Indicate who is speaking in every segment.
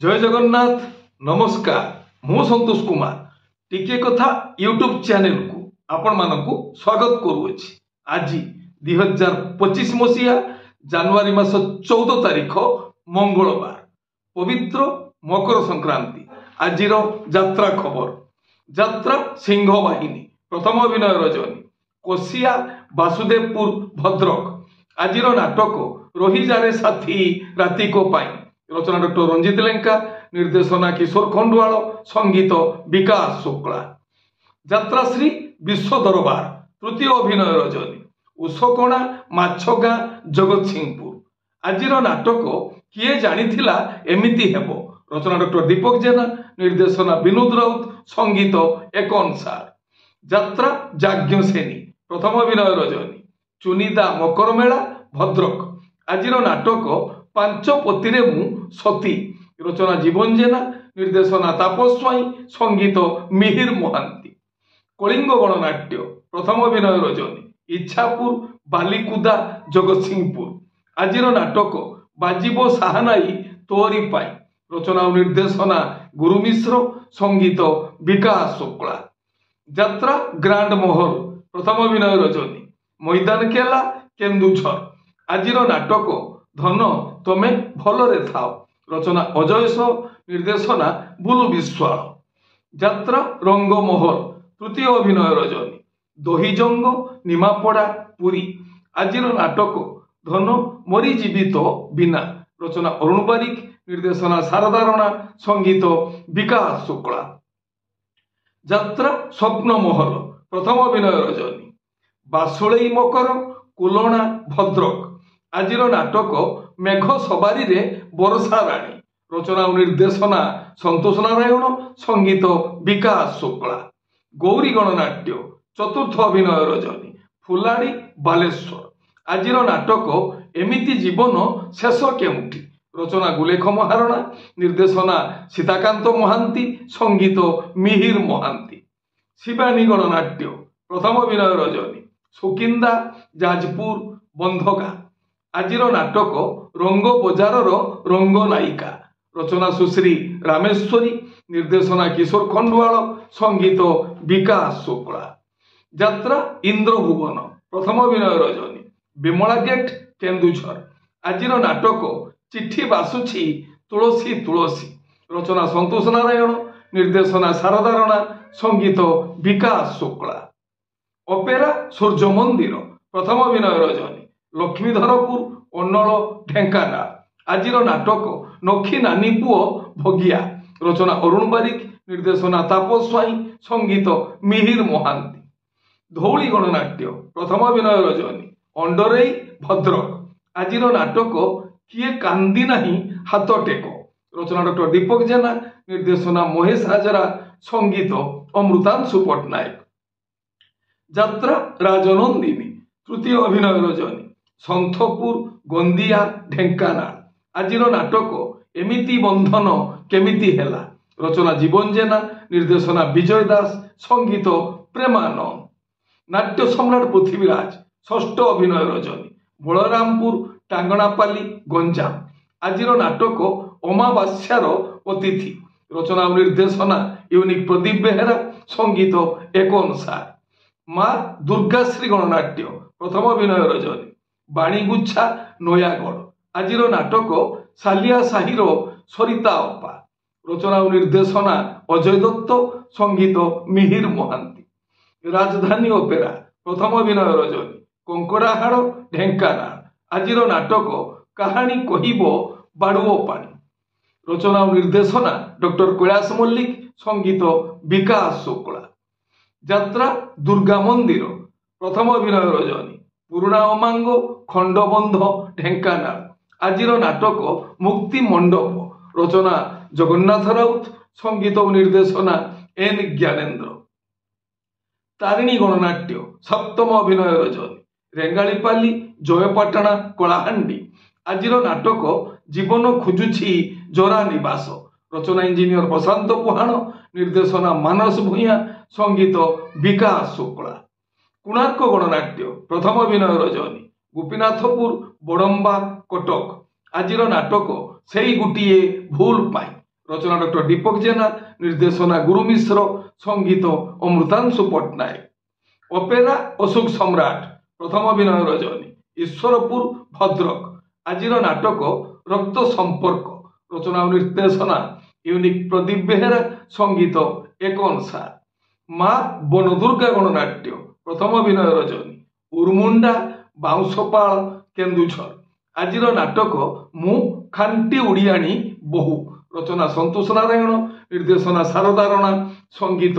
Speaker 1: जय जगन्नाथ नमस्कार मु संतोष कुमार टिके कथा यूट्यूब चैनल को आपण मानकु स्वागत करूछि। आज 2025 मसीहा जनवरी मास 14 तारिख मंगलवार पवित्र मकर संक्रांति। आज यात्रा खबर यात्रा सिंह बाहिनी प्रथम अभिनय रजनी कोसिया वासुदेवपुर भद्रक। आज नाटक रोहिजारे साथी राति को पाई रचना डॉक्टर रंजित लेंका निर्देशना किशोर खंडुआल संगीत विकास शुक्ला। यात्रा श्री विश्व दरबार तृतीय अभिनय रजनी उषकणा माछगाँ जगत सिंहपुर। आज नाटक किए जानिथिला एमिति हेबो रचना डॉक्टर दीपक जेना निर्देशना विनोद राउत संगीत एक अनुसार। यात्रा जाज्ञसेनी प्रथम अभिनय रजनी चुनिदा मकर मेला भद्रक। आज नाटक पांच पोतीरे मु सती रचना जीवन जेना निर्देशना तापस स्वाई संगीत मिहिर महांती। कलिंग गणनाट्य प्रथम अभिनय रजनी इच्छापुर बालिकुदा जगत सिंहपुर। आज नाटक बाजिबो साहनाई तोरी पाई रचना और निर्देशना गुरु मिश्र संगीत विकास शुक्ला। यात्रा ग्रांड महल प्रथम अभिनय रजनी मैदान केला केन्दुझर। आज नाटक धन तमे भलरे थाओ रचना अजय सो निर्देशना बुलु विश्वाल। यात्रा रंग महल तृतीय अभिनय रजनी दहीजंग निमापड़ा पुरी। आज नाटक धन मरी जीवित बिना रचना अरुण बारिक निर्देशना शारदा राणा संगीत विकास शुक्ला। यात्रा स्वप्न महल प्रथम अभिनय रजनी बासुलई मकर कुलणा भद्रक। आज नाटक मेघ सवारी रे बरसा राणी रचना और निर्देशना संतोष नारायण संगीत विकास शुक्ला। गौरी गणनाट्य चतुर्थ अभिनय रजनी फुलाड़ी बालेश्वर। आज नाटक एमिति जीवन शेष केउठी रचना गुलेख महारणा निर्देशना सीताकांत महांती संगीत मिहिर महांती। शिवानी गणनाट्य प्रथम अभिनय रजनी सुकिंदा जाजपुर बंधगा। आज नाटक रंग बजार रंग नायिका रचना सुश्री रामेश्वरी निर्देशना किशोर खंडुआल संगीत विकास शुक्ला। यात्रा इंद्रभुवन प्रथम अभिनय रजनी विमला गेट केन्दुझर। आज नाटक चिट्ठी बासुछि तुलसी तुलसी रचना संतोष नारायण निर्देशना शारदा राणा संगीत विकास शुक्ला। अपेरा सूर्य मंदिर प्रथम अभिनय रजनी लक्ष्मीधरपुर अन्नल ढेंकानाल। आज नाटक नखी नानी पुओ भगिया रचना अरुण बारिक निर्देशना तापस स्वाई संगीत मिहिर महांती। धौली गणनाट्य प्रथम अभिनय रजनी अंडरई भद्रक। आज नाटक किए कांदी नहीं हाथ टेको रचना डॉक्टर दीपक जेना निर्देशना महेश हाजरा संगीत अमृतांशु पट्टनायक। यात्रा राजनंदिनी तृतीय अभिनय रजनी संथपुर गोंदिया ढेंकानाल। आज नाटक एमिति बंधन केमिति हेला रचना जीवन जेना निर्देशना विजय दास संगीत प्रेमानंद। नाट्य सम्राट पृथ्वीराज षष्ठ अभिनय रजनी बलरामपुर टांगणापाली गंजाम। आज नाटक अमावास्यार अतिथि रचना और निर्देशना यूनिक प्रदीप बेहेरा संगीत एक अनुसार। माँ दुर्गाश्री गणनाट्य प्रथम अभिनय रजनी बाणीगुच्छा नयागढ़। आज नाटक सालिया साहिर सरिता अपा रचना और निर्देशना अजय दत्त संगीत मिहिर महांती। राजधानी ओपेरा प्रथम अभिनय रजनी कंकड़ाहाड़ ढेंकानाल। आज नाटक कहानी कहिबो बाड़ुओ पानी रचना और निर्देशना डॉक्टर कैलाश मल्लिक संगीत विकास शुक्ला। यात्रा दुर्गा मंदिर प्रथम अभिनय रजनी पुराणा अमांग खंडबंध ढेंकानाल। आज नाटक मुक्ति मंडप रचना जगन्नाथ राउत संगीत और निर्देशना एन ज्ञानेन्द्र। तारिणी गणनाट्य सप्तम अभिनय रजनी रेंगालीपाली जयपाटणा कलाहांडी। आज नाटक जीवन खोजुछि जरा निवास रचना इंजीनियर प्रशांत पुहाण निर्देशना मानस भूया संगीत विकास शुक्ला। कोणार्क गणनाट्य प्रथम अभिनय रजनी गोपीनाथपुर बड़म्बा कटक। आज नाटक से गोटे भूल पाई रचना डॉक्टर दीपक जेना, निर्देशना गुरु मिश्र, संगीत अमृतांशु पट्टनायक। अपेरा अशोक सम्राट, प्रथम अभिनय रजनी, ईश्वरपुर भद्रक। आज नाटक रक्त संपर्क, रचना और निर्देशना यूनिक प्रदीप बेहेरा, संगीत एक अनुसार। माँ बनदुर्गा गणनाट्य, प्रथम अभिनय रजनी, उर्मुंडा बाउंशपाल केन्दुझर। आज नाटक मु खांटी उड़ियाणी बहु, रचना संतोष नारायण, निर्देशना शारदा राणा, संगीत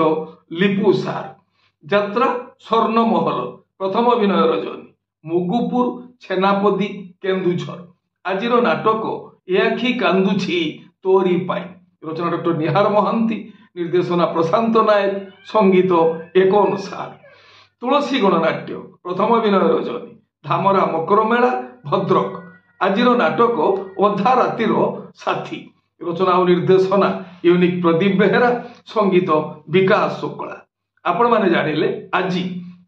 Speaker 1: लिपु सार। यात्रा स्वर्णमहल, प्रथम अभिनय रजनी, मुगुपुर छेनापदी केन्दुझर। आज नाटक ए आखि कांदुछि तोरी पाई, रचना डॉक्टर निहार महांती, निर्देशना प्रशांत नायक, संगीत एक अनुसार। तुलसी गणनाट्य, प्रथम अभिनय रजनी, धामरा मकर मेला भद्रक। आज नाटक अधा रातिर साथी, रचना और निर्देशना यूनिक प्रदीप बेहेरा, संगीत विकास शुक्ला। आपण माने जानिले आज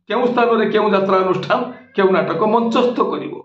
Speaker 1: केउ स्थान रे केउ यात्रा अनुष्ठान केउ नाटक मंचस्थ करिवो।